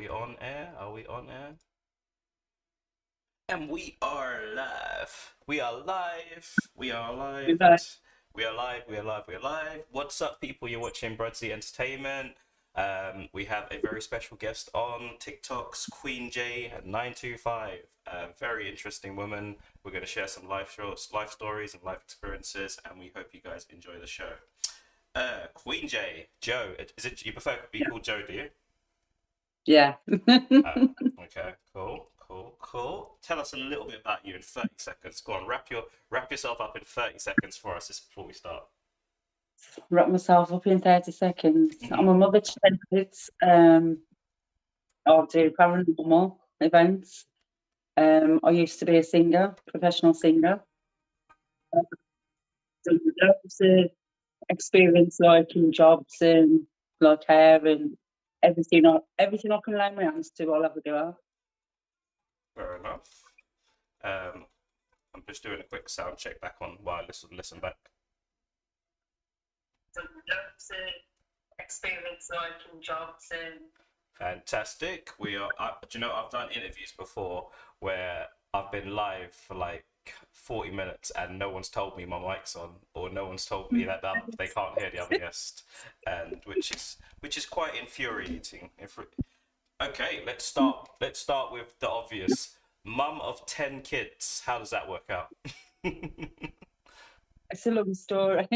we on air? Are we on air? And we are live. We are live. We are live. But We are live. We are live. We are live. What's up, people? You're watching BRUDDC Entertainment. We have a very special guest on TikTok's QUEENJ925. A very interesting woman. We're going to share some life stories, and life experiences, and we hope you guys enjoy the show. Queen J, Joe. Is it you prefer to be called Joe? Do you? yeah. Okay, cool. Tell us a little bit about you in 30 seconds. Go on, wrap yourself up in 30 seconds for us just before we start. Wrap myself up in 30 seconds. I'm a mother to 10 kids. I do paranormal events. I used to be a singer, professional singer. So loads of experience like in jobs and like hair and everything I can lay my hands to, I'll have a go at. Fair enough. I'm just doing a quick sound check back on while I listen back. So loads of experience like in jobs and Fantastic. We are. Do you know I've done interviews before where I've been live for like 40 minutes and no one's told me my mic's on, or no one's told me that they can't hear the other guest, and which is quite infuriating. Okay, let's start with the obvious. Mum of 10 kids. How does that work out? it's a long story.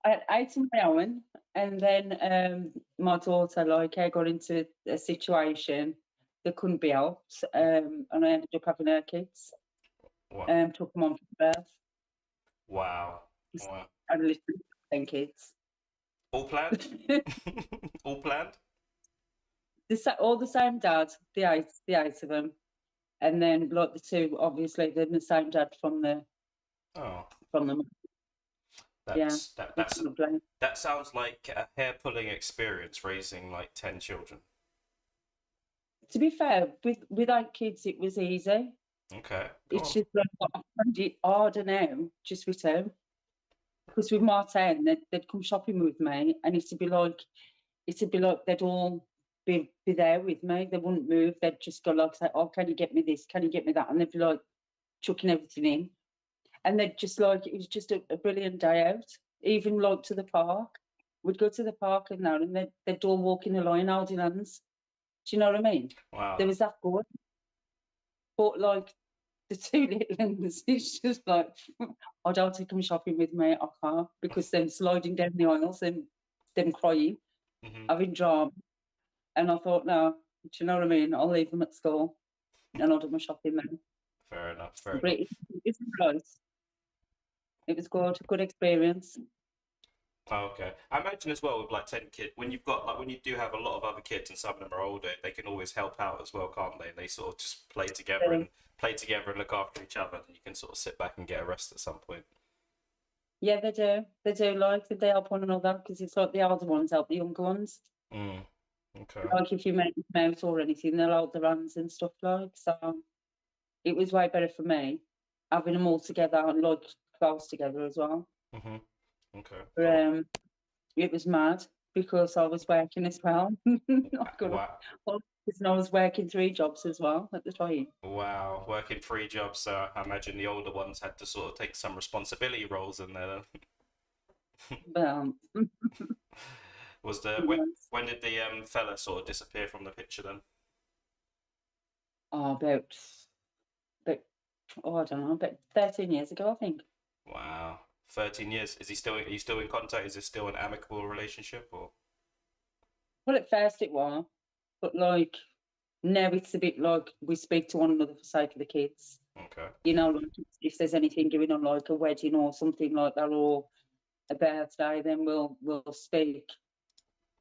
I had 8 on my own, and then my daughter, like, I got into a situation that couldn't be helped, and I ended up having her kids. Wow. Took them on for birth. Wow. I literally 10 kids. All planned? All planned? All the same dad, the eight of them, and then like the two, obviously, they're the same dad from the from the. That sounds like a hair pulling experience raising like 10 children. To be fair, with 8 kids, it was easy. Okay. It's just like I find it harder now, just with them. Because with Martin, they'd come shopping with me, and it'd be like they'd all be there with me. They wouldn't move. They'd just go like, say, "Oh, can you get me this? Can you get me that?" And they'd be like chucking everything in, and they'd just like it was just a brilliant day out. Even like to the park, we'd go to the park and that, and they'd all walk in the line holding hands. Do you know what I mean? Wow. There was that good, but like the two little ones, it's just like I don't take them shopping with me. I can't, because them sliding down the aisles and them crying, having drama. And I thought, no, do you know what I mean? I'll leave them at school and I'll do my shopping then. Fair enough. It's nice. It was good experience. Oh, okay. I imagine as well with like 10 kids, when you've got like when you do have a lot of other kids and some of them are older, they can always help out as well, can't they? They sort of just play together and look after each other, and you can sort of sit back and get a rest at some point. Yeah, they do. They do, like they help one another, because it's like the older ones help the younger ones. Okay. Like if you make them out or anything, they'll hold their hands and stuff like. So it was way better for me having them all together and like close together as well. Okay. But, it was mad because I was working as well. Wow. I was working 3 jobs as well at the time. Wow, working 3 jobs. So I imagine the older ones had to sort of take some responsibility roles in there. But, when did the fella sort of disappear from the picture then? about I don't know, about 13 years ago, I think. Wow, 13 years. Are you still in contact? Is it still an amicable relationship, or? Well, at first it was, but like now it's a bit like we speak to one another for sake of the kids. Okay. You know, like if there's anything going on, like a wedding or something like that, or a birthday, then we'll speak.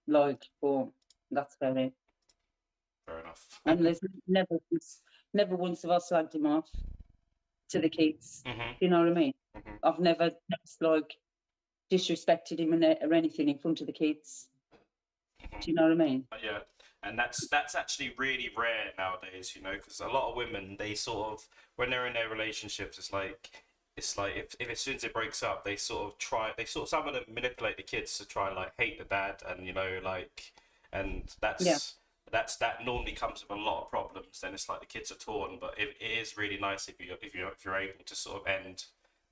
Like, but that's about it. Fair enough. And there's never once have I slagged him off to the kids. You know what I mean? I've never just like disrespected him or anything in front of the kids. Do you know what I mean? Yeah, and that's actually really rare nowadays, you know, because a lot of women, they sort of, when they're in their relationships, it's like if as soon as it breaks up, some of them manipulate the kids to try and like hate the dad, and you know, like, and that's that normally comes with a lot of problems. Then it's like the kids are torn, but it is really nice if you're able to sort of end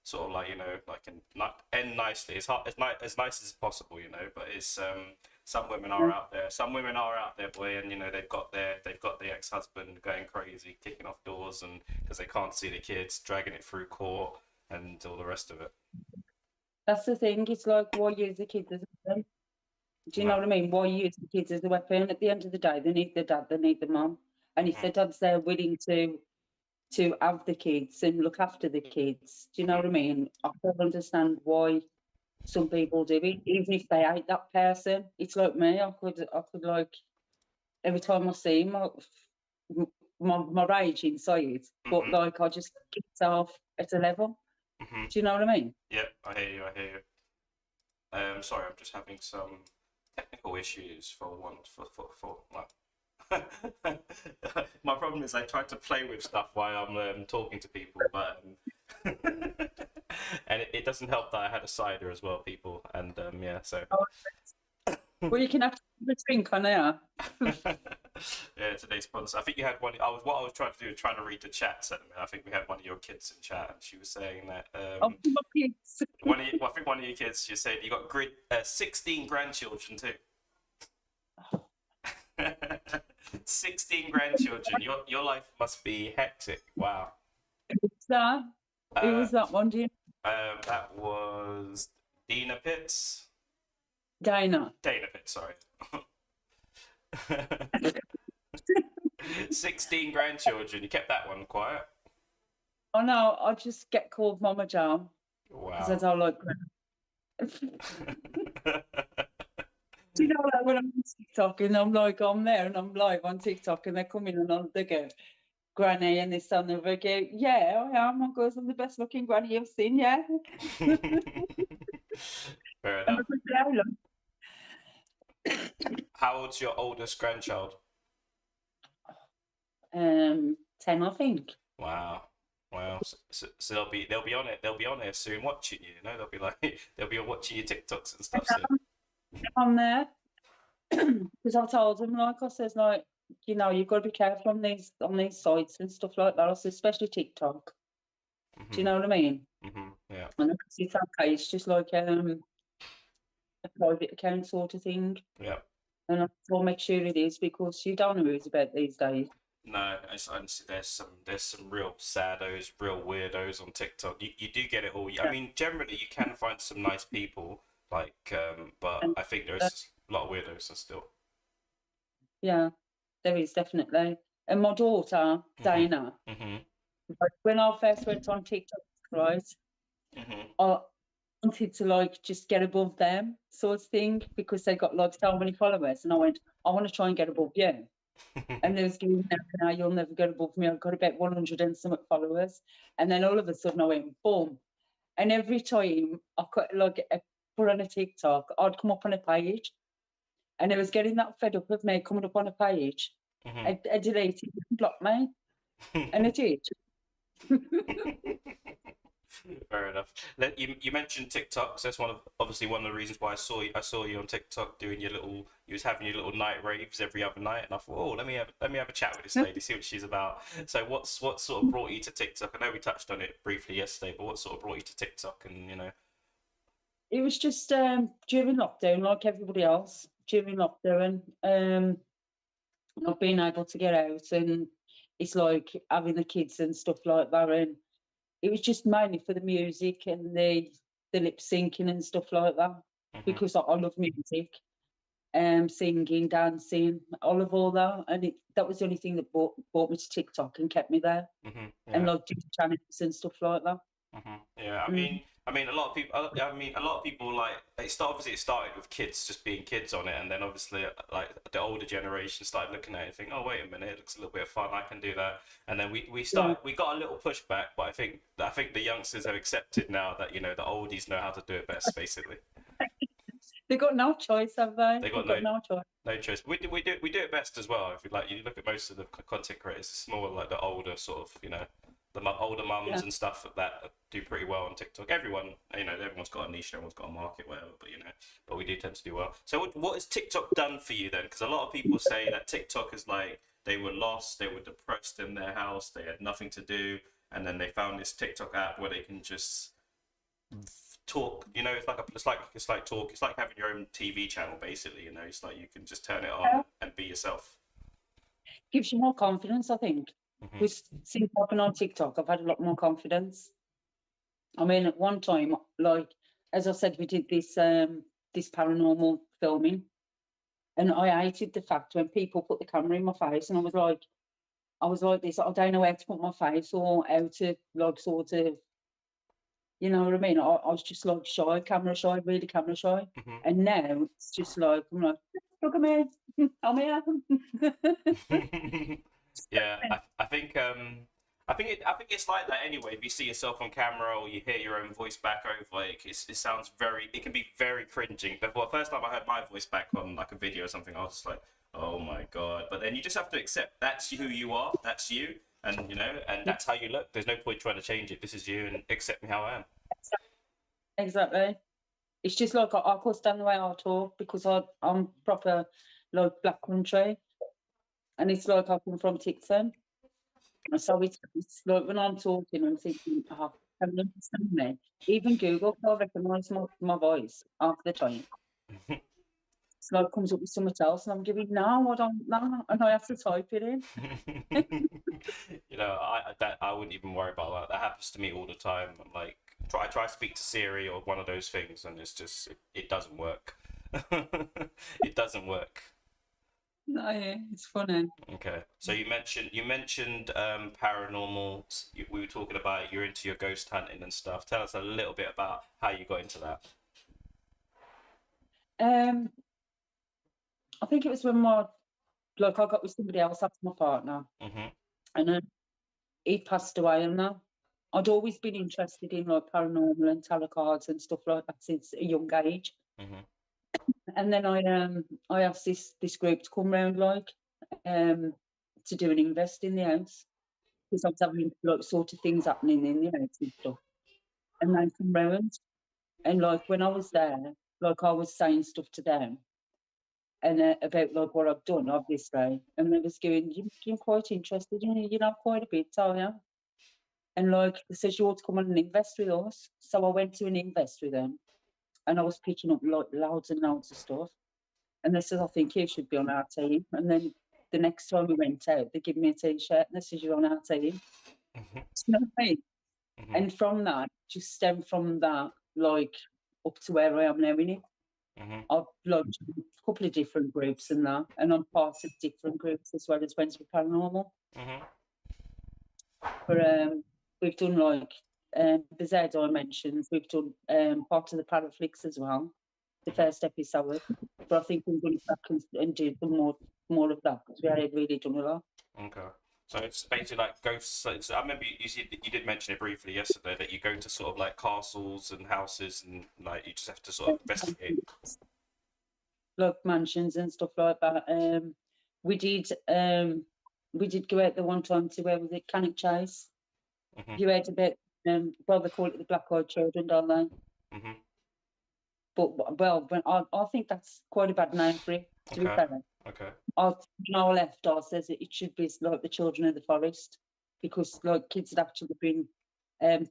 sort of like, you know, like end nicely. It's hard, as nice as possible, you know. But it's some women are out there. Some women are out there, boy, and you know they've got the ex-husband going crazy, kicking off doors, and because they can't see the kids, dragging it through court, and all the rest of it. That's the thing. It's like, why use the kids as a weapon? Do you know No. what I mean? Why use the kids as a weapon? At the end of the day, they need the dad, they need the mum. And if Mhm. the dad's there willing to have the kids and look after the kids, do you know what I mean? I don't understand why some people do it, even if they hate that person. It's like me. I could like every time I see him, my rage inside, but Mhm. like I just get it off at a level. Mhm. Do you know what I mean? Yep, I hear you. I hear you. Sorry, I'm just having some technical issues for one for well. My problem is I try to play with stuff while I'm talking to people, but and it doesn't help that I had a cider as well, people, and yeah, so Well, you can have a drink on there. yeah, today's sponsor. I think you had one. What I was trying to do was trying to read the chats at the minute. I think we had one of your kids in chat, and she was saying that Oh, my kids. I think one of your kids. She said you got 16 grandchildren too. 16 grandchildren. Your life must be hectic. Wow. That, who Uh, was that one? Do you that was Dina Pitts. Dana? Dana Pitts, sorry. 16 grandchildren. You kept that one quiet. Oh no, I just get called Mama Jam because I Wow. don't like. Do you know, like when I'm on TikTok and I'm like, I'm there and I'm live on TikTok and they come in and they go, Granny and this son of a go, yeah, I am. I goes, I'm the best looking granny you've seen, yeah. Fair And I enough. go, "Yeah, look." How old's your oldest grandchild? 10, I think. Wow. Wow. So they'll be on it. They'll be on it soon watching you, you know? They'll be like they'll be watching your TikToks and stuff soon. On there because I told them, like I says, like, you know, you've got to be careful on these sites and stuff like that, also, especially TikTok. Do you know what I mean? Yeah. And it's okay, it's just like a private account sort of thing. Yeah. And I will make sure it is because you don't know who it's about these days. No, honestly, there's some real saddos, real weirdos on TikTok. You do get it all. I Yeah. mean, generally you can find some nice people, like, but And I think there's a lot of weirdos still. yeah, there is definitely. And my daughter, Dana, Mhm. like, when I first went on TikTok, right, Mhm. I wanted to like just get above them sort of thing because they got like so many followers. And I went, I want to try and get above you. And they was giving me, now you'll never get above me. I've got about 100 and something followers. And then all of a sudden I went, boom. And every time I put on a TikTok, I'd come up on a page. And I was getting that fed up of me coming up on a page. Mhm. I deleted and blocked me. And it did. Fair enough. You mentioned TikTok, so that's obviously one of the reasons why I saw you on TikTok doing your little you was having your little night raves every other night, and I thought, oh, let me have a chat with this lady, see what she's about. So what sort of brought you to TikTok? I know we touched on it briefly yesterday, but what sort of brought you to TikTok? And you know, It was just during lockdown, like everybody else, during lockdown, not being able to get out, and it's like having the kids and stuff like that. And it was just mainly for the music and the lip syncing and stuff like that hmm because I love music, singing, dancing, all that. And that was the only thing that brought me to TikTok and kept me there, and yeah. like doing challenges and stuff like that. Yeah, Mm. I mean, a lot of people. I mean, a lot of people like obviously it started with kids just being kids on it, and then obviously like the older generation started looking at it and thinking, oh wait a minute, it looks a little bit of fun. I can do that. And then Yeah, we got a little pushback, but I think the youngsters have accepted now that you know the oldies know how to do it best. Basically, they got no choice, have they? they They've got got no choice. no choice. We do it best as well. If you like, you look at most of the content creators, it's more like the older sort of, you know. older mums Yeah. and stuff that do pretty well on TikTok. Everyone, everyone's got a niche, everyone's got a market, whatever. But we do tend to do well. So what has TikTok done for you then? Because a lot of people say that TikTok is like they were lost, they were depressed in their house, they had nothing to do, and then they found this TikTok app where they can just talk. It's like having your own TV channel basically. It's like you can just turn it on and be yourself. Gives you more confidence, I think. Hmm. Because since I've been on TikTok, I've had a lot more confidence. I mean, at one time, like as I said, we did this this paranormal filming, and I hated the fact when people put the camera in my face, and I was like this. I don't know how to put my face or how to like sort of, you know what I mean. I was just like shy, camera shy, really camera shy. Hmm. And now it's just like I'm like, look at me, I'm here. Yeah, I think it's like that anyway. If you see yourself on camera or you hear your own voice back over, it sounds it can be very cringing. But the first time I heard my voice back on like a video or something, I was just like, oh my god. But then you just have to accept that's who you are, that's you, and and that's how you look. There's no point trying to change it. This is you, and accept me how I am. Exactly. It's just like I can't stand the way I talk because I'm proper like black country, and it's like I come from Tixon. So it's like when I'm talking, I'm thinking, oh, can you understand me? Even Google can't recognise my voice half the time. It's like comes up with something else, and I'm giving no, I don't know, and I have to type it in. I wouldn't even worry about that. That happens to me all the time. I'm like, I try to speak to Siri or one of those things, and it's just it doesn't work. It doesn't work. No, yeah, it's funny. Okay, so you mentioned paranormal. We were talking about you're into your ghost hunting and stuff. Tell us a little bit about how you got into that. Um, I think it was when I got with somebody else after my partner, Mhm. and he passed away, and now I'd always been interested in like paranormal and tarot cards and stuff like that since a young age. Mhm. And then I asked this group to come round to do an invest in the house because I was having like sort of things happening in the house and stuff. And they come round, and like when I was there, like I was saying stuff to them and about like what I've done, obviously, and they was going, You're quite interested, you know quite a bit, are you? And like they said, you ought to come on and invest with us. So I went to an invest with them, and I was picking up like loads and loads of stuff. And they said, I think you should be on our team. And then the next time we went out, they give me a t-shirt and they said, you're on our team. Mhm. You know what I mean? Mhm. And from that, just stemmed from that, like up to where I am now in it. Mhm. I've like a couple of different groups and that, and I'm part of different groups as well as Friends with Paranormal. Mhm. But we've done like the Z dimensions, we've done part of the Paraflix as well, the first episode. But I think we're going back and do more of that because we had really done a lot. Okay. So it's basically like ghosts. I remember you did mention it briefly yesterday that you go to sort of like castles and houses and like you just have to sort of investigate. Like mansions and stuff like that. We did go out the one time to where was it, Cannock Chase. Mhm. You heard about well they call it the Black Eyed Children, don't they? Mhm. But well, I think that's quite a bad name for it. To be Okay. fair, Okay. when I left, I says it should be like the Children of the Forest because like kids had actually been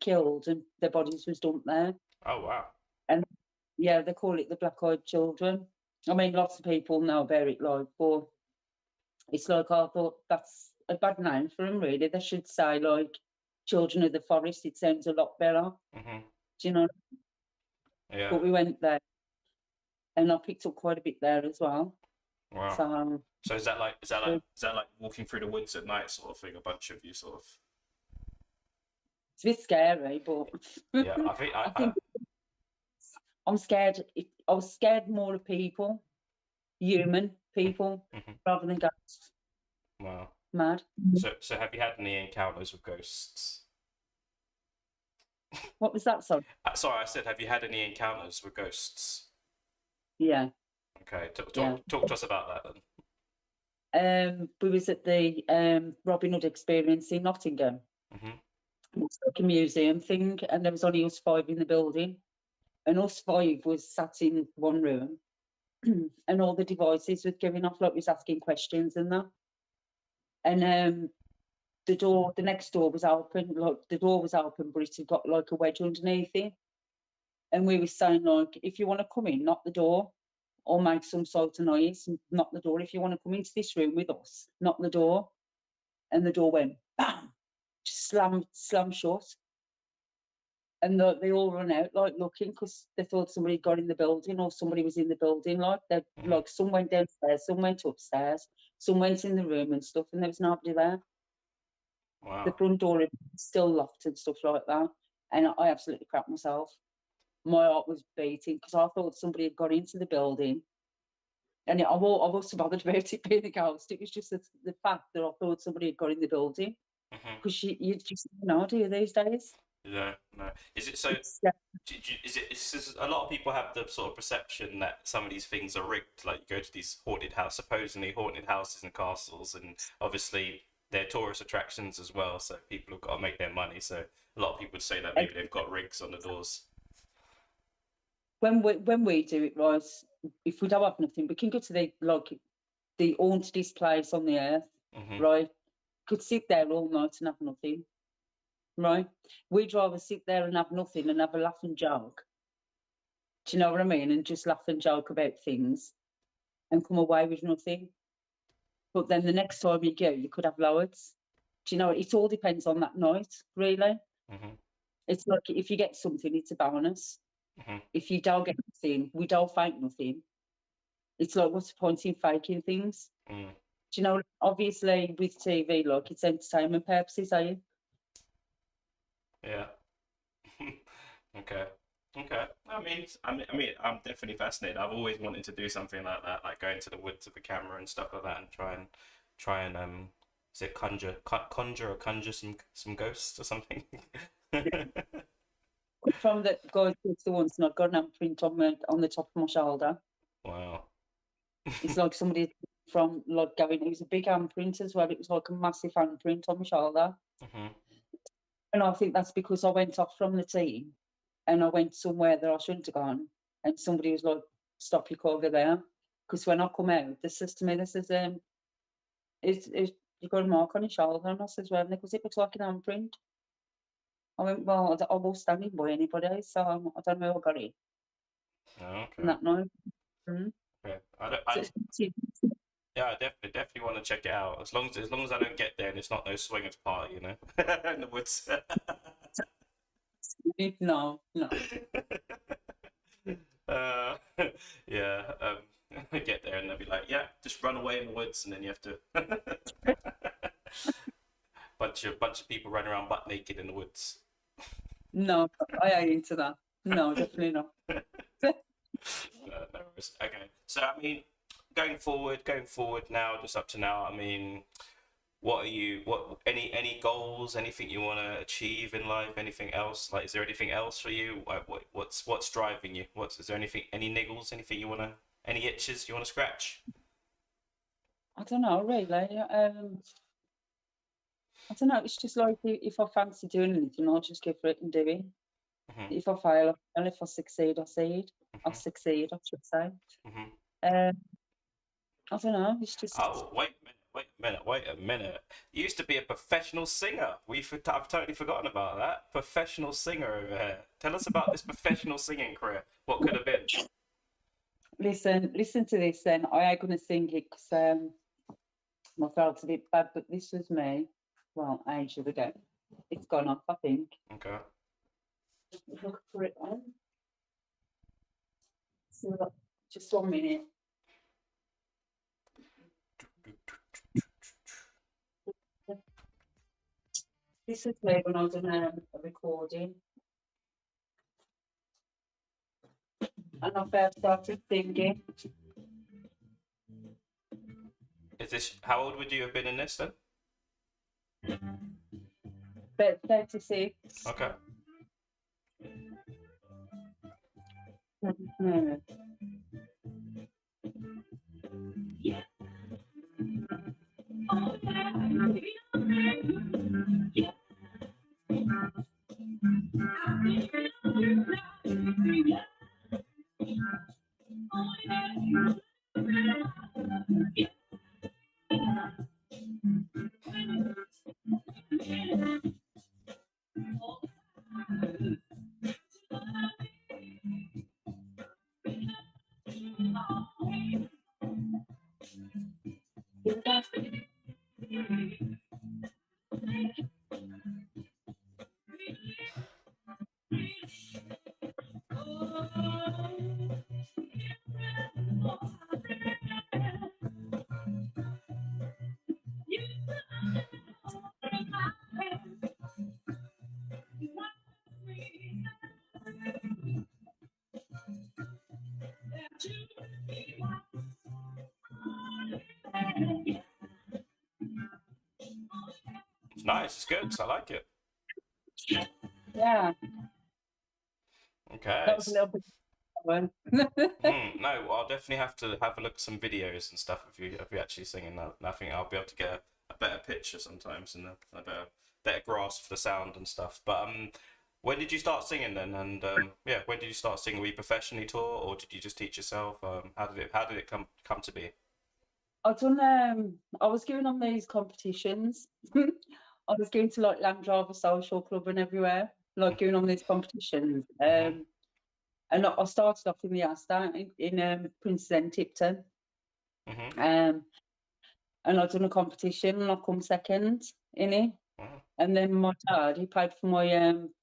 killed and their bodies was dumped there. Oh wow. And yeah, they call it the Black Eyed Children. I mean, lots of people know about it, like, but it's like I thought that's a bad name for them. Really, they should say like Children of the Forest. It sounds a lot better. Mhm. Do you know? Yeah. But we went there, and I picked up quite a bit there as well. Wow. So So is that like walking through the woods at night sort of thing? A bunch of you sort of. it's a bit scary, but Yeah. I think I think I'm scared. I was scared more of people, human people, Mhm. rather than ghosts. Wow. Mad. So have you had any encounters with ghosts? What was that song? Sorry, I said have you had any encounters with ghosts? Yeah, Okay. yeah. Talk to us about that then. We was at the Robin Hood experience in Nottingham, Mhm. It's like a museum thing, and there was only us 5 in the building, and us 5 was sat in one room, and all the devices were going off, like was asking questions and that. And the next door was open, like the door was open, but it had got like a wedge underneath it. And we were saying, like, if you want to come in, knock the door or make some sort of noise, and knock the door. If you want to come into this room with us, knock the door. And the door went bam, just slam shut. And they all run out, like, looking, because they thought somebody got in the building or somebody was in the building. Like, like some went downstairs, some went upstairs, some went in the room and stuff, and there was nobody there. Wow. The front door is still locked and stuff like that. And I absolutely crapped myself. My heart was beating because I thought somebody had got into the building. And I wasn't bothered about it being a ghost. It was just the fact that I thought somebody had got in the building. Because you just don't know, do you, these days? No, no. Is it so? Is it a lot of people have the sort of perception that some of these things are rigged? Like you go to these supposedly haunted houses and castles, and obviously they're tourist attractions as well. So people have got to make their money. So a lot of people would say that maybe they've got rigs on the doors. When we do it, right, if we don't have nothing, we can go to the hauntedest place on the earth, right? Could sit there all night and have nothing, right? We'd rather sit there and have nothing and have a laugh and joke. Do you know what I mean? And just laugh and joke about things and come away with nothing. But then the next time you go, you could have loads. Do you know, it all depends on that night, really. It's like if you get something, it's a bonus. If you don't get nothing, we don't fake nothing. It's like, what's the point in faking things? Do you know, obviously with TV, like, it's entertainment purposes, are you? Yeah. Okay. I mean, I'm definitely fascinated. I've always wanted to do something like that, like go into the woods with a camera and stuff like that, and try and is it conjure some ghosts or something? From the guy the ones, and I've got an imprint on the top of my shoulder. Wow. It's like somebody from like going. It was a big handprint as well. It was like a massive handprint on my shoulder. And I think that's because I went off from the team, and I went somewhere that I shouldn't have gone, and somebody was like, "Stop your car over there," because when I come out, they says to me, "This is is you got a mark on your shoulder?" And I says, "Well," because it looks like an handprint. I went, "Well, I was standing by anybody, so I don't know who I got it." Oh, okay. And that night. Okay. Yeah, I definitely want to check it out. As long as I don't get there and it's not no swingers party, you know, in the woods. No. Yeah. Get there and they'll be like, yeah, just run away in the woods, and then you have to bunch of people running around butt naked in the woods. No, I ain't into that. No, definitely not. No worries. Okay, so I mean, going forward now, just up to now, I mean, any goals, anything you want to achieve in life, anything else? Like, is there anything else for you? What's driving you? Is there any niggles, anything you want to, any itches you want to scratch? I don't know, really. I don't know. It's just like if I fancy doing anything, I'll just go for it and do it. If I fail, and if I succeed, I succeed, I should say. I don't know. It's just. Oh, wait a minute. You used to be a professional singer. I've totally forgotten about that. Professional singer over here. Tell us about this professional singing career. What could have been? Listen to this then. I ain't going to sing it because my throat's a bit bad, but this was me. Well, ages ago. It's gone off, I think. Okay. Look for it on. So, just 1 minute. This was me when I was doing a recording. And I first started singing. How old would you have been in this then? About 36. Okay. Yeah. It's nice. It's good. I like it. Yeah, Okay. that was a little bit one. No, I'll definitely have to have a look at some videos and stuff if you actually singing that. I think I'll be able to get a better picture sometimes and a better grasp for the sound and stuff. But when did you start singing then? And yeah, when did you start singing? Were you professionally taught or did you just teach yourself? How did it come to be? I was going on these competitions. I was going to like Land Rover Social Club and everywhere, like going on these competitions. And I started off in the Asda in Princeton, Tipton. And I'd done a competition and I come second in it. And then my dad, he paid for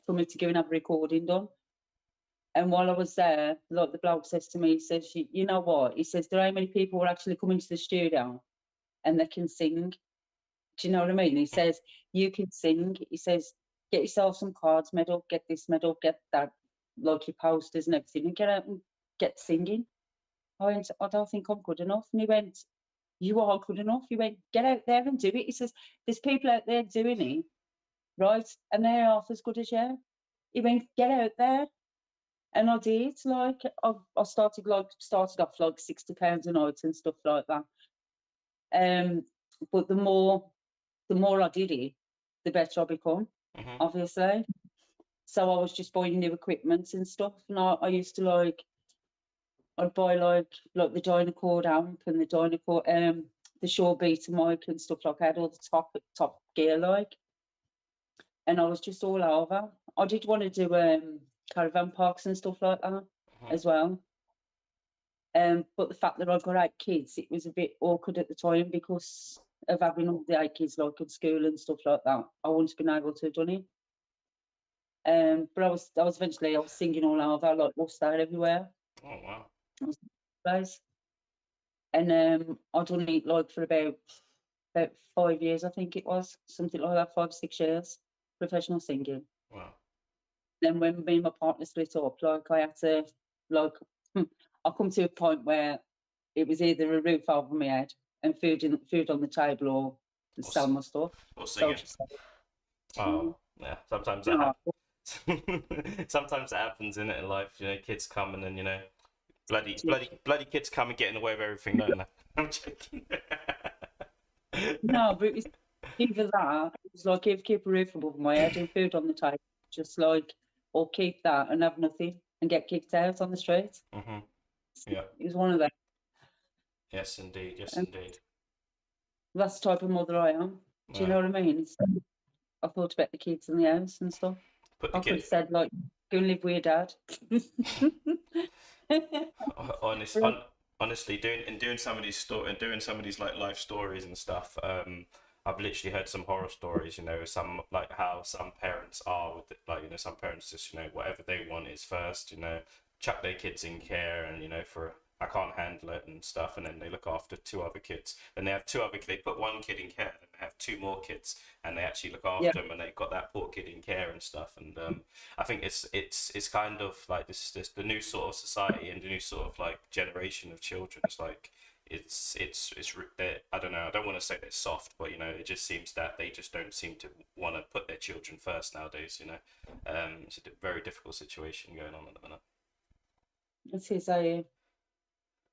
for me to go and have a recording done. And while I was there, like the bloke says to me, he says, you know what? He says, there ain't many people who actually come into the studio and they can sing. Do you know what I mean? He says, you can sing. He says, get yourself some cards medal, get this medal, get that, like your posters and everything, and get out and get singing. I went, I don't think I'm good enough. And he went, you are good enough. He went, get out there and do it. He says, there's people out there doing it, right? And they're half as good as you. He went, get out there. And I did, like, I started off like £60 a night and stuff like that. But the more I did it, the better I become, obviously. So I was just buying new equipment and stuff. And I used to I'd buy like the Dynacord amp and the Dynacord, the Shaw Beta mic and stuff like that, all the top gear like. And I was just all over. I did want to do caravan parks and stuff like that as well. But the fact that I've got 8 kids, it was a bit awkward at the time because of having all the 8 kids like at school and stuff like that. I wouldn't have been able to have done it. But I was eventually singing all over, like Worcester everywhere. Oh wow. Place. And I done it like for about 5 years, I think it was, something like that, 5, 6 years, professional singing. Wow. Then when me and my partner split up, like I had to, like, I come to a point where it was either a roof over my head and food on the table or sell my stuff. Or singing. Oh yeah, sometimes that happens. Sometimes it happens in life. You know, kids come and then bloody kids come and get in the way of everything, don't they? I'm joking. No, but it was either that. It was like keep a roof above my head and food on the table, just like, or keep that and have nothing and get kicked out on the street. Yeah, it was one of them. Yes, indeed. Yes, indeed. That's the type of mother I am. Do you know what I mean? I thought about the kids in the house and stuff. I could have said like, go and live with your dad. Honestly, doing some of these like life stories and stuff. I've literally heard some horror stories. You know, some like how some parents are with some parents just whatever they want is first. You know, chuck their kids in care and for I can't handle it and stuff, and then they look after 2 other kids. Then they have 2 other. They put 1 kid in care, then they have 2 more kids, and they actually look after them, and they've got that poor kid in care and stuff. And I think it's kind of like this the new sort of society and the new sort of like generation of children. It's like it's I don't know. I don't want to say they're soft, but it just seems that they just don't seem to want to put their children first nowadays. It's a very difficult situation going on at the minute.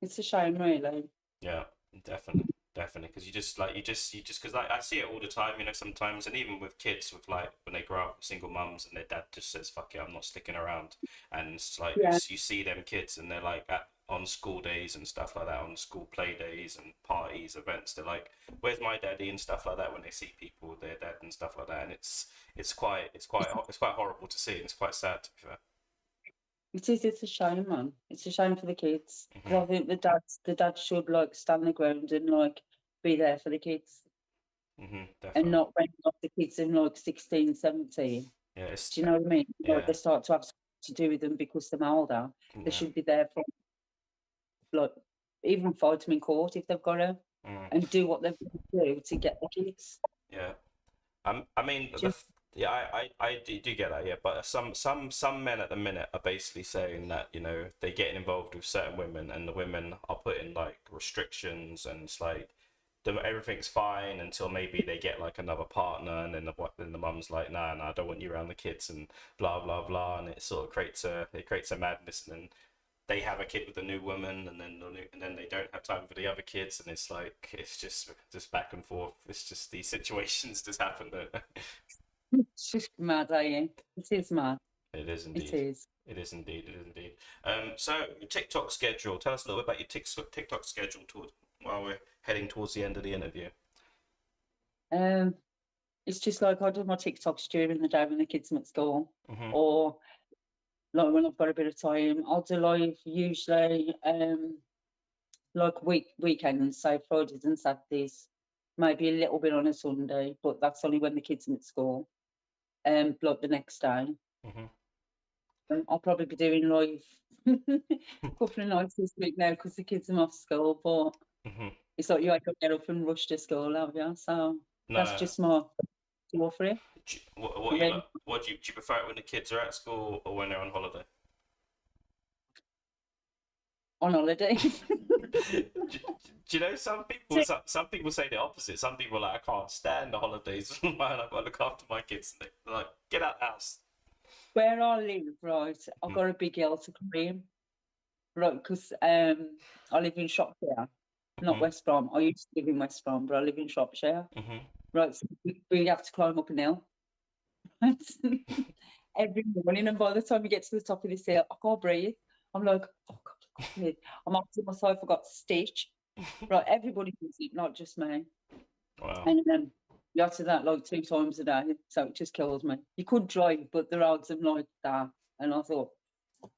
It's a shame, really. Yeah, definitely, because you just because I see it all the time, sometimes, and even with kids with like when they grow up with single mums and their dad just says fuck it, I'm not sticking around, and it's like you see them kids and they're like on school days and stuff like that, on school play days and parties, events. They're like, "Where's my daddy?" and stuff like that when they see people with their dad and stuff like that. And it's quite horrible to see, and it's quite sad to be fair. It is. It's a shame, man. It's a shame for the kids. 'Cause Hmm. I think the dad should like stand the ground and like be there for the kids Hmm. and Definitely. not bring up the kids in like 16, 17. Yeah, it's Do you know what I mean? Like yeah, they start to have something to do with them because they're older. They yeah. should be there for like even fight them in court if they've got to, Mm, and do what they've got to do to get the kids. yeah. I mean, Do yeah, I do get that, yeah. But some men at the minute are basically saying that they're getting involved with certain women, and the women are putting like restrictions, and it's like everything's fine until maybe they get like another partner, and then the mum's like, nah, I don't want you around the kids, and blah blah blah, and it sort of creates a madness, and then they have a kid with a new woman, and then they don't have time for the other kids, and it's like it's just back and forth. It's just these situations just happen. Don't they? It's just mad, eh? It is mad. It is It indeed. is. It is indeed. It is indeed. So your TikTok schedule. Tell us a little bit about your TikTok schedule while we're heading towards the end of the interview. Um, it's just like I do my TikToks during the day when the kids are at school, Mhm. or like when I've got a bit of time, I'll do live usually like weekends, say Fridays and Saturdays, maybe a little bit on a Sunday, but that's only when the kids are at school. Like the next day. Mhm. I'll probably be doing live a couple of nights this week now because the kids are off school, but Mhm. it's like you ain't got to get up and rush to school, have you? So that's No. just my tour for it. What And you then like? What do you prefer it when the kids are at school or when they're on holiday? on holidays. Do you know some people say the opposite. Some people are like, I can't stand the holidays, man. I've got to look after my kids. And they're like, get out the house. Where I live, right, I've Mhm. got a big hill to climb, right, because I live in Shropshire, not Mhm. West Brom. I used to live in West Brom, but I live in Shropshire. Mhm. Right, so we have to climb up an hill, right? Every morning, and by the time you get to the top of this hill, I can't breathe. I'm like, oh God, I can't breathe. I'm up to myself, I've got stitch. Right, everybody does it, not just me. Wow. And you have to do that like 2 times a day, so it just kills me. You could drive, but the roads are like that. And I thought,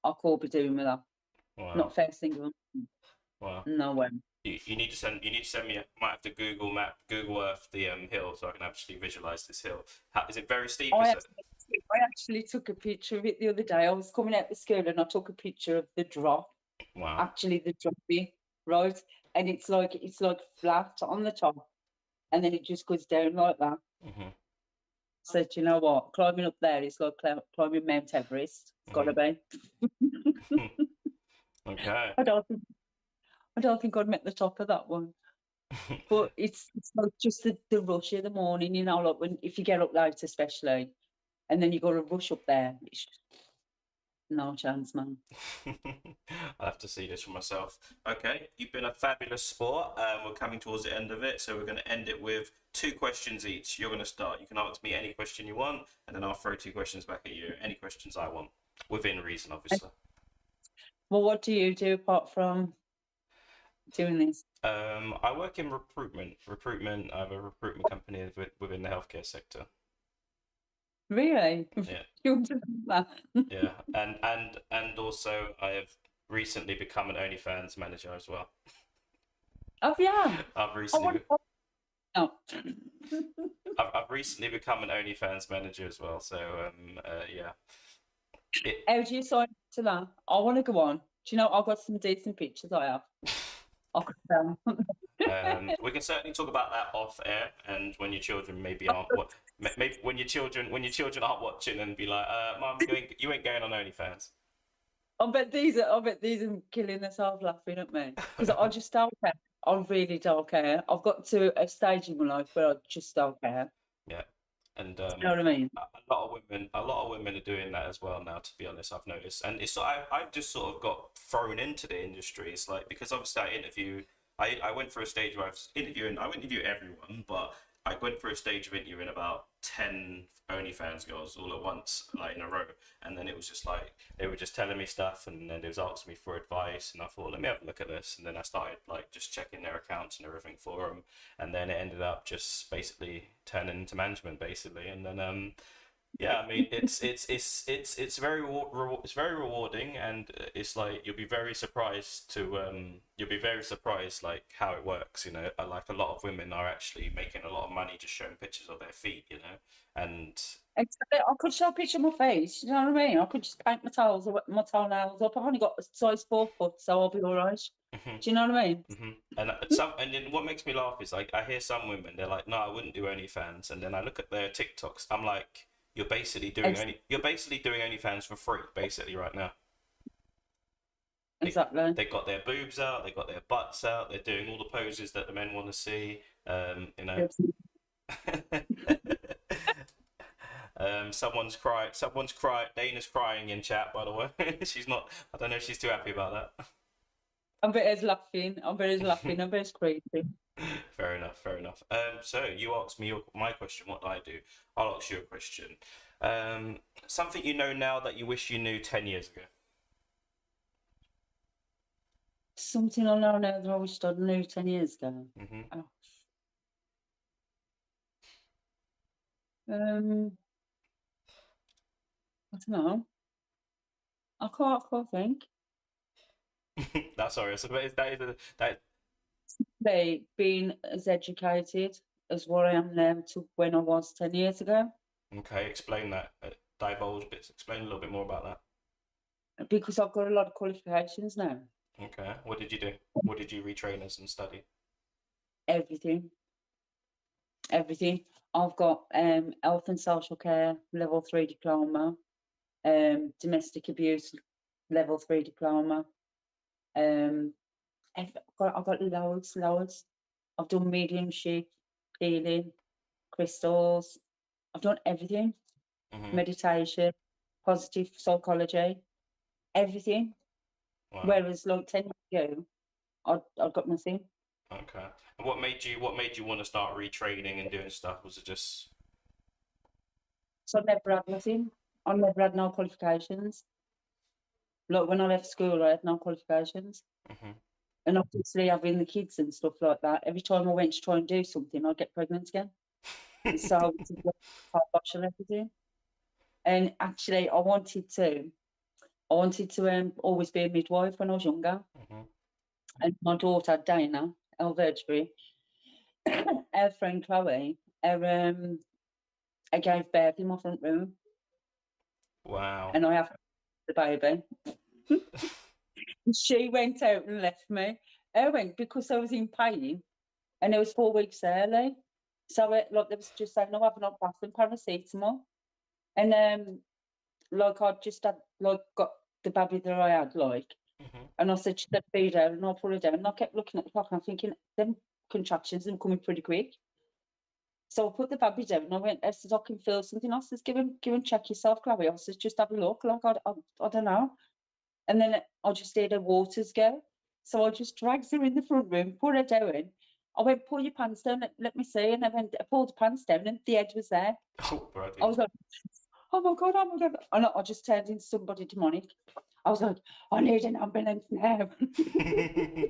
I can't be doing with that. Wow. Not first thing, Wow. no way. You need to send me. I might have to Google Earth the hill so I can actually visualize this hill. Is it very steep? I Is it? actually, I actually took a picture of it the other day. I was coming out the school and I took a picture of the drop, Wow. actually the drop bit, right? And it's like flat on the top, and then it just goes down like that. Mhm. I said, you know what? Climbing up there is like climbing Mount Everest. It's got to Mhm. be. Okay. I don't think I don't think I'd make the top of that one. But it's like just the rush of the morning, like when if you get up late especially, and then you got to rush up there. It's just no chance, man. I'll have to see this for myself. Okay, you've been a fabulous sport. We're coming towards the end of it, so we're going to end it with 2 questions each. You're going to start. You can ask me any question you want, and then I'll throw 2 questions back at you. Any questions I want, within reason, And, obviously. well, what do you do apart from doing this? I work in recruitment. Recruitment. I have a recruitment company within the healthcare sector. Really? Yeah, You do that? yeah, and also I have recently become an OnlyFans manager as well. Oh yeah. I've I recently want. No. I've recently become an OnlyFans manager as well. So yeah, it. How do you sign up to that? I want to go on. Do you know I've got some decent pictures I have. I could We can certainly talk about that off air, and when your children maybe aren't what, maybe when your children aren't watching, and be like, "Mum, you ain't going on OnlyFans." I bet these are killing themselves laughing at me because I just don't care. I really don't care. I've got to a stage in my life where I just don't care. Yeah, and You know what I mean? a lot of women are doing that as well now. To be honest, I've noticed, and I've just sort of got thrown into the industry. It's like because obviously I went through a stage where I was interviewing. I would interview everyone, but I went through a stage of interviewing about 10 OnlyFans girls all at once, like in a row, and then it was just like they were just telling me stuff, and then they was asking me for advice, and I thought, let me have a look at this, and then I started like just checking their accounts and everything for them, and then it ended up just basically turning into management, basically, and then yeah, I mean, it's very it's very rewarding, and it's like you'll be very surprised to you'll be very surprised like how it works. You know, like a lot of women are actually making a lot of money just showing pictures of their feet. You know, and Exactly. I could show a picture of my face. You know what I mean? I could just paint my toes, my toenails up. I've only got a size 4 foot, so I'll be all right. mhm, Do you know what I mean? mhm. And some, and then what makes me laugh is like I hear some women, they're like, no, I wouldn't do OnlyFans, and then I look at their TikToks, I'm like, Ex- you're basically doing OnlyFans for free, basically right now. Exactly. They got their boobs out, they got their butts out, they're doing all the poses that the men want to see. You know. Someone's crying. Someone's crying. Dana's crying in chat, by the way. She's not. I don't know if she's too happy about I'm better laughing. I'm better laughing. I'm better screaming. Fair enough. Fair enough. So you asked me my question. What do I do? I'll ask you a question. Something you know now that you wish you knew 10 years ago. Something I know now that I wish I'd knew 10 years ago. Hmm. Oh. Um, I don't know. I can't think. That's sorry. So that. Being as educated as what I am now to when I was 10 years ago, Okay. Explain that. Divulge bits. Explain a little bit more about that. because I've got a lot of qualifications now. Okay. What did you do? What did you retrain as and study? Everything, everything. I've got health and social care level 3 diploma, domestic abuse level 3 diploma. I've got loads. I've done mediumship, healing, crystals. I've done everything. Hmm. Meditation, positive psychology, everything. Wow. Whereas like 10 years ago, I got nothing. Okay. And what made you want to start retraining and doing stuff? Was it just So I never had nothing. I never had no qualifications. Like when I left school, I had no qualifications. hmm And obviously having the kids and stuff like that, every time I went to try and do something, I'd get pregnant again. And so I was like, kibosh and everything. And actually I wanted to always be a midwife when I was younger. hmm And my daughter Dana, Elvergery, her friend Chloe, I gave birth in my front room, Wow. and I have the baby. She went out and left me. I went because I was in pain, and it was 4 weeks early. So like they was just saying, no, I've not bath and paracetamol, and like I just had like got the baby that I had like, hmm and I said, should I feed her? And I put her down, and I kept looking at the clock, and I'm thinking, them contractions are coming pretty quick. So I put the baby down and I went, I said, I can feel something. I says, give him check yourself, Chloe. I says, just have a look. Like, I don't know. And then I just heard her waters go. So I just dragged her in the front room, put her down. I went, pull your pants down, let me see. And I pulled the pants down and the head was there. Oh, bloody I was like, oh my God, oh my God. And I just turned into somebody demonic. I was like, I need an ambulance now. hell.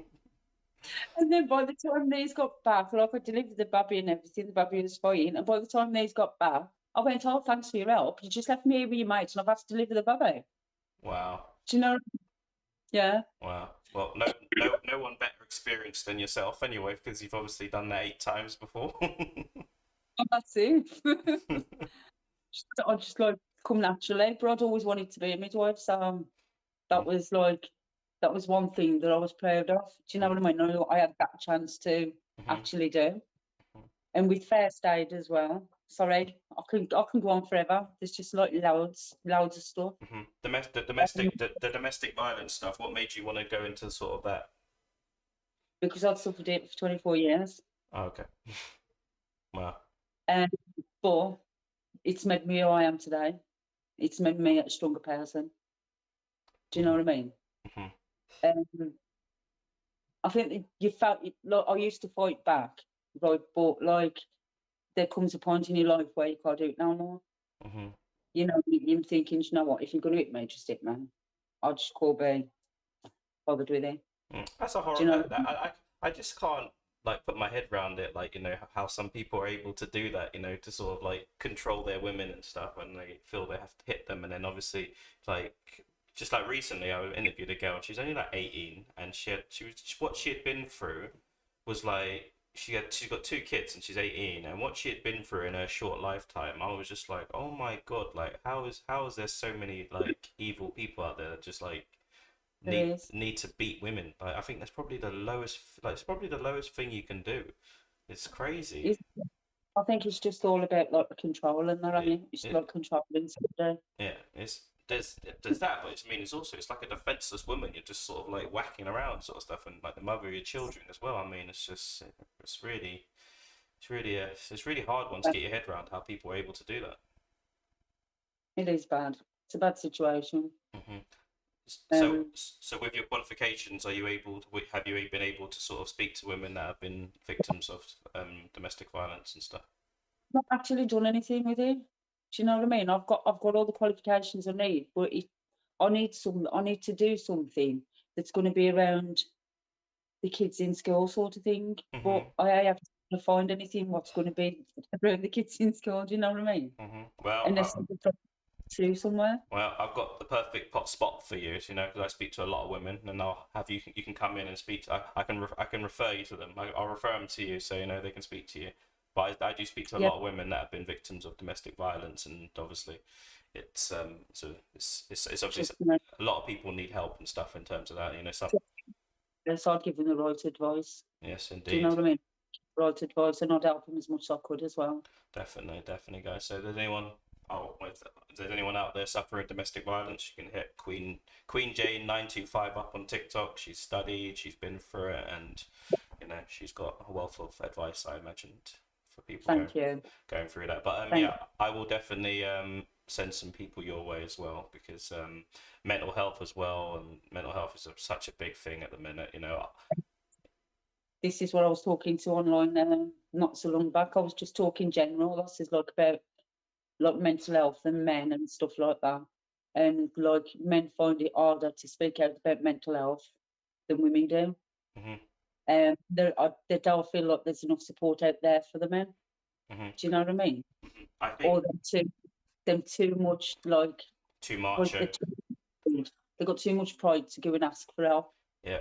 And then by the time these got back, like I delivered the baby and everything, the baby was fine. And by the time these got back, I went, oh, thanks for your help. You just left me here with your mates and I've had to deliver the baby. Wow. Do you know? Yeah. Wow. Well, no one better experienced than yourself anyway, because you've obviously done that 8 times before. And that's it. I just like come naturally. But I'd always wanted to be a midwife. So that was like, that was one thing that I was proud of. Do you know what I mean? I had that chance to Mm-hmm. actually do. And with first aid as well. Sorry, I can go on forever. There's just like loads of stuff. Mm-hmm. The domestic violence stuff. What made you want to go into sort of that? Because I'd suffered it for 24 years. Oh, okay. Wow. But it's made me who I am today. It's made me a stronger person. Do you know what I mean? Mm-hmm. I think you felt like I used to fight back, like, but like there comes a point in your life where you can't do it no more. Mm-hmm. You know, you're thinking, you know what, if you're going to hit me, just hit me. I'll just call be bothered with it. That's a Do horror. you know? I just can't like put my head around it. Like, you know, how some people are able to do that. You know, to sort of like control their women and stuff when they feel they have to hit them, and then obviously like just like recently, I interviewed a girl. She's only like 18, and she was what she had been through was like she's got 2 kids and she's 18, and what she had been through in her short lifetime, I was just like, oh my god, like how is there so many like evil people out there that just like There need is. need to beat women. Like, I think that's probably the lowest. Like, it's probably the lowest thing you can do. It's crazy. I think it's just all about like the control and that. I It, mean, it's it like controlling somebody. yeah. It's there's that, but I mean, it's like a defenseless woman. You're just sort of like whacking around, sort of stuff, and like the mother of your children as well. I mean, it's really it's really hard once to get your head around how people are able to do that. It is bad. It's a bad situation. Hmm. Um, So with your qualifications, are you able to, have you been able to sort of speak to women that have been victims of domestic violence and stuff? not actually done anything with it. Do you know what I mean? I've got all the qualifications I need, but I need to do something that's going to be around the kids in school sort of thing. Hmm. But I have to find anything what's going to be around the kids in school. Do you know what I mean? Hmm. Well, Unless it's to somewhere. well, I've got the perfect pot spot for you, you know, because I speak to a lot of women, and I'll have you. You can come in and speak. I can refer you to them. I'll refer them to you, so you know they can speak to you. But I do speak to a Yeah, lot of women that have been victims of domestic violence, and obviously, it's just obviously a lot of people need help and stuff in terms of that. You know, some start giving the right advice. yes, Do you know indeed. what I mean? Right advice, and I'd help them as much as I could as well. Definitely, definitely, guys. So, there's anyone? Oh, wait, if there's anyone out there suffering domestic violence, you can hit QUEENJ925 up on TikTok. She's studied, she's been through it, and you know she's got a wealth of advice, I imagined, for people Thank you. going through that. But Thank yeah, I will definitely send some people your way as well, because mental health as well, and mental health is such a big thing at the minute. You know. This is what I was talking to online not so long back. I was just talking general. This is like about like mental health and men and stuff like that. And like men find it harder to speak out about mental health than women do. Hmm. They don't feel like there's enough support out there for the men. Hmm. Do you know what I mean? Hmm. I think Or them too much like too was macho. the they got too much pride to go and ask for help. Yeah.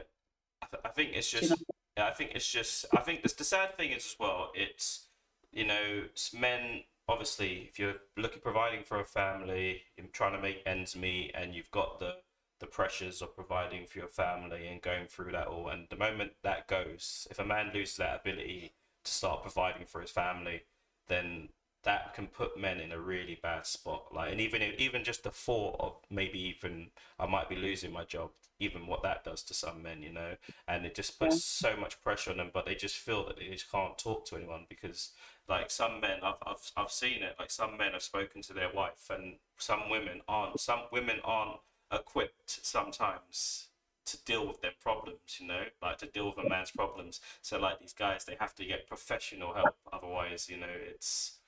I think it's Do you know? just. Yeah, I think it's just. I think the sad thing is as well. It's you know men. Obviously, if you're looking providing for a family, you're trying to make ends meet, and you've got the pressures of providing for your family and going through that all. And the moment that goes, if a man loses that ability to start providing for his family, then that can put men in a really bad spot. Like, and even just the thought of maybe even I might be losing my job, even what that does to some men, you know, and it just Yeah. puts so much pressure on them. But they just feel that they just can't talk to anyone because, like, some men, I've seen it. Like, some men have spoken to their wife, and some women aren't. Some women aren't equipped sometimes to deal with their problems, you know, like to deal with a man's problems. So like these guys, they have to get professional help. Otherwise, you know, it's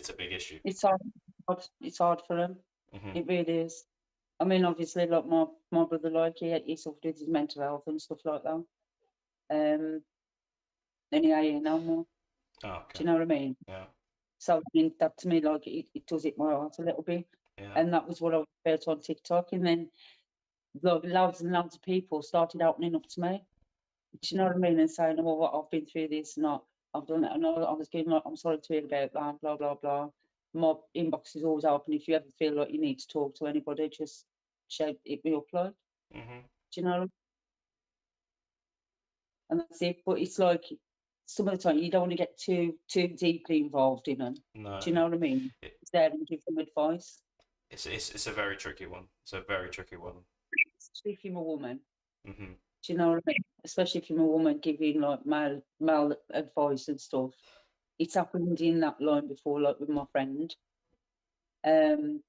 a big issue. It's hard. It's hard for them. Hmm. It really is. I mean, obviously, like my brother, like he suffered with his mental health and stuff like that. And he ain't no more. Oh, Do okay. you know what I mean? Yeah. So I mean, that to me, like it does hit my heart a little bit. Yeah. And that was what I was about on TikTok. And then like, loads and loads of people started opening up to me. Do you know what I mean? And saying, "Oh, what I've been through this, and I've done it." And I was getting like, "I'm sorry to hear about that." Blah blah blah. My inbox is always open. If you ever feel like you need to talk to anybody, just shout it me up, like. Hmm. Do you know? And that's it. But it's like some of the time you don't want to get too deeply involved in them. No, Do you know what I mean? it, It's there and give them advice, it's a very tricky one. It's a very tricky one. especially if you're a woman. Hmm. Do you know what I mean? Especially if you're a woman giving like male advice and stuff. It's happened in that line before, like with my friend. Um,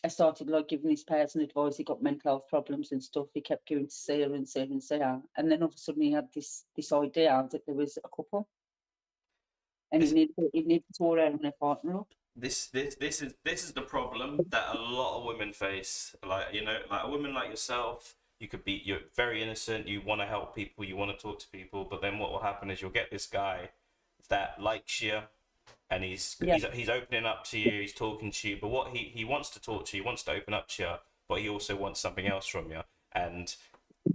I started like giving this person advice. He got mental health problems and stuff. He kept going to see her and see her and see her, and then all of a sudden he had this idea that there was a couple. and This it needs to all around their partner up. this is the problem that a lot of women face. Like, you know, like a woman like yourself, you're very innocent, you want to help people, you want to talk to people, but then what will happen is you'll get this guy that likes you, and Yeah, he's opening up to you, he's talking to you, but what he wants to talk to you, he wants to open up to you, but he also wants something else from you. And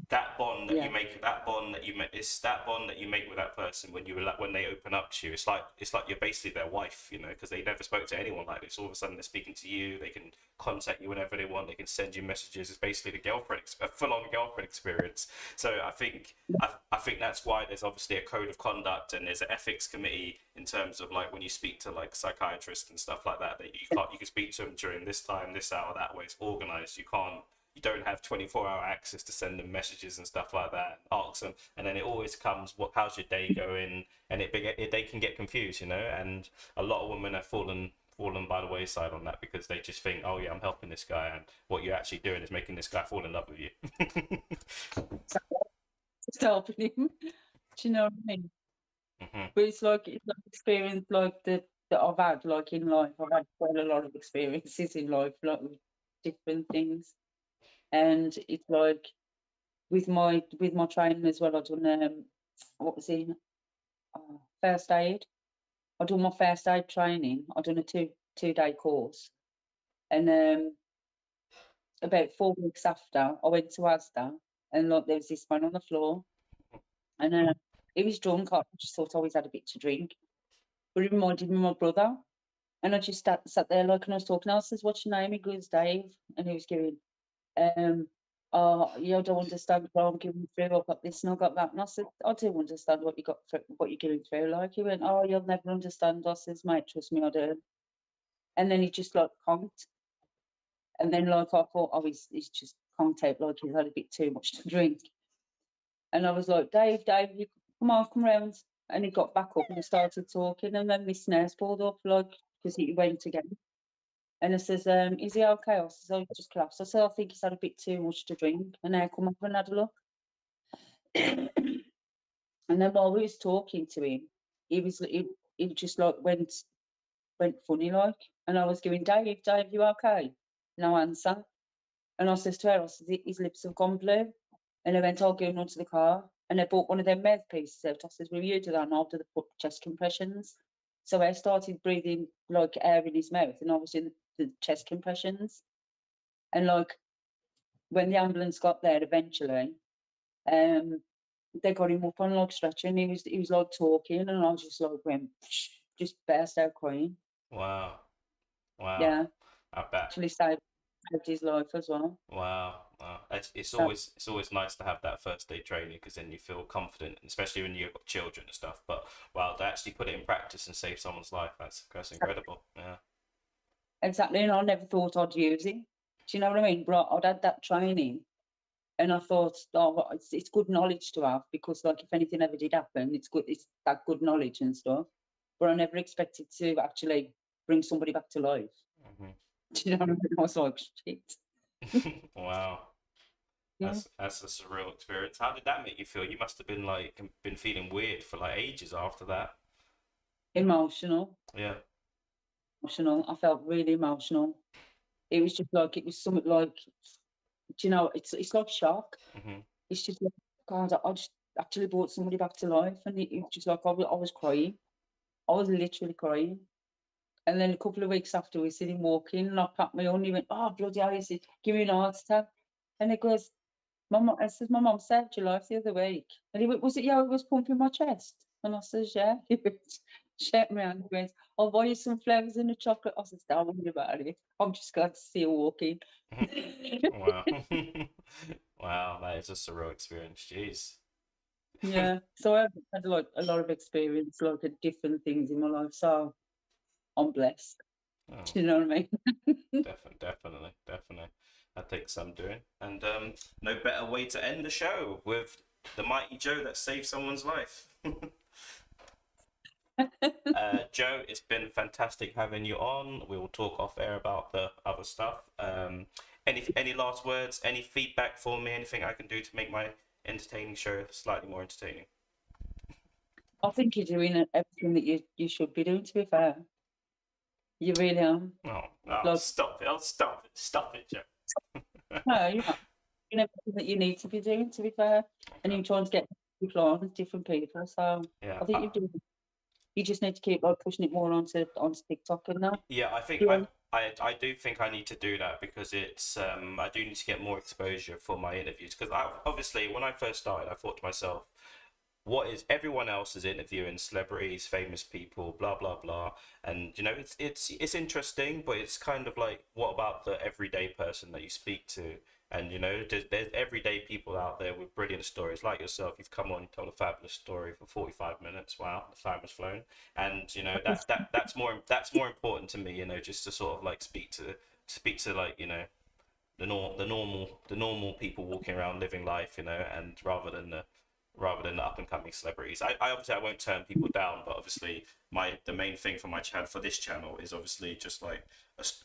that bond that yeah, you make, that bond that you make, it's that bond that you make with that person when when they open up to you. It's like you're basically their wife, you know, because they never spoke to anyone like this. All of a sudden they're speaking to you. They can contact you whenever they want. They can send you messages. It's basically a full-on girlfriend experience. So I think that's why there's obviously a code of conduct, and there's an ethics committee in terms of like when you speak to like psychiatrists and stuff like that, that you can speak to them during this time, this hour, that way. It's organized. You don't have 24-hour access to send them messages and stuff like that, and ask them, and then it always comes, how's your day going? And they can get confused, you know, and a lot of women have fallen by the wayside on that, because they just think, oh yeah, I'm helping this guy, and what you're actually doing is making this guy fall in love with you. just helping him. Do you know what I mean? But it's like experience like that I've had like in life. I've had quite a lot of experiences in life, like with different things, and it's like with my training as well. I done what was it? First aid. I done my first aid training. I done a two-day course, and about 4 weeks after, I went to Asda, and like there was this man on the floor, and he was drunk. I just thought I always had a bit to drink, but it reminded me of my brother. And I just sat there like, and I was talking. I says, "What's your name?" He goes, "Dave," and he was going, "Oh, you don't understand what I'm going through. I've got this and I've got that." And I said, "I do understand what what you're going through." Like he went, "Oh, you'll never understand." I says, "Mate, trust me, I do." And then he just like conked, and then like I thought, "Oh, he's just conked out like he's had a bit too much to drink." And I was like, "Dave, Dave, you come on, come round." And he got back up and he started talking, and then this nurse pulled up like because he went again. And I says, "Is he okay?" I says, "Oh, just collapsed." I said, "I think he's had a bit too much to drink." And I come up and had a look. And then while we was talking to him, he just like went funny like, and I was going, "Dave, Dave, you okay?" No answer. And I says to her, I says, "His lips have gone blue." And I went, "I'll go on to the car." And I bought one of them mouthpieces out. I says, "Will you do that?" And I'll do the chest compressions. So I started breathing like air in his mouth, and I was in the chest compressions. And like when the ambulance got there eventually, um, they got him up on like stretcher, and he was like talking, and I was just like went, just burst out crying. Wow, wow, Yeah, I bet. actually saved his life as well. Wow, wow. It's So, always nice to have that first day training, because then you feel confident, especially when you've got children and stuff. But wow, to actually put it in practice and save someone's life, that's incredible. Yeah. exactly, and I never thought I'd use it. Do you know what I mean? But I'd had that training, and I thought, oh, well, it's good knowledge to have, because like if anything ever did happen, it's that good knowledge and stuff. But I never expected to actually bring somebody back to life. Hmm. Do you know what I mean? I was like, shit. Wow. Yeah. That's a surreal experience. How did that make you feel? You must have been feeling weird for like ages after that. Emotional, Yeah. emotional. I felt really emotional. It was just like it was something like, do you know, it's like shock. Hmm. It's just like, God, I just actually brought somebody back to life, and it was just like I was crying. I was literally crying. And then a couple of weeks after, we see him walking, and I pat my own. He went, "Oh bloody hell!" He said, "Give me an heart attack." And he goes, I says, "My mum saved your life the other week." And he went, "Was it you who was pumping my chest?" And I says, "Yeah." He went, shake me hand. He went, "I'll buy you some flowers and a chocolate." I says, "Don't worry about it. I'm just glad to see you walking." Wow. Wow, that is a surreal experience. Jeez. Yeah. So I've had like a lot of experience, like at different things in my life. So I'm blessed. Oh, Do you know what I mean? definitely. That takes some doing. And no better way to end the show with the mighty Joe that saved someone's life. Joe, it's been fantastic having you on. We will talk off air about the other stuff. Any last words? Any feedback for me? Anything I can do to make my entertaining show slightly more entertaining? I think you're doing everything that you should be doing, to be fair. You really are. Oh, Like, stop it! Stop it, Joe. no, you're not doing everything that you need to be doing, to be fair. And Okay. you're trying to get people on with different people. So Yeah. I think you just need to keep like pushing it more onto TikTok and that. Yeah, I think Yeah. I do think I need to do that because it's I do need to get more exposure for my interviews because I obviously when I first started I thought to myself, what is everyone else is interviewing celebrities, famous people, blah blah blah, and you know it's interesting, but it's kind of like what about the everyday person that you speak to? And you know, there's everyday people out there with brilliant stories like yourself. You've come on, you told a fabulous story for 45 minutes. Wow, the time has flown. And you know that's more important to me. You know, just to sort of like speak to like you know the normal people walking around living life. You know, and rather than the up and coming celebrities. I obviously I won't turn people down, but obviously the main thing for my channel for this channel is obviously just like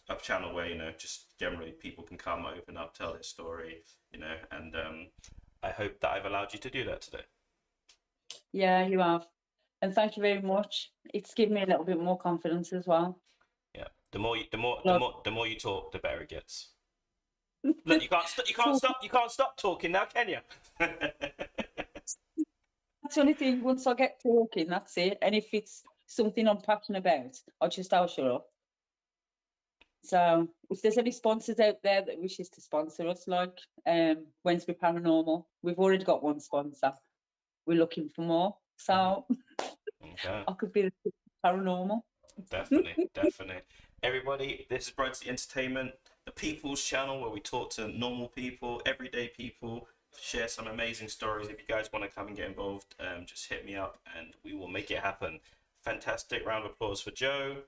a channel where you know just generally people can come open up, tell their story, you know, and I hope that I've allowed you to do that today. Yeah, you have. And thank you very much. It's given me a little bit more confidence as well. Yeah, Like, the more you talk, the better it gets. Look, you can't stop talking now, can you? that's the only thing. Once I get talking, that's it. And if it's something I'm passionate about, I'll shut up. So if there's any sponsors out there that wishes to sponsor us, like Wednesday Paranormal, we've already got one sponsor. We're looking for more. So Okay. I could be the paranormal. Definitely, definitely. Everybody, this is BRUDDC Entertainment, the people's channel where we talk to normal people, everyday people, share some amazing stories. If you guys want to come and get involved, just hit me up and we will make it happen. Fantastic round of applause for Joe.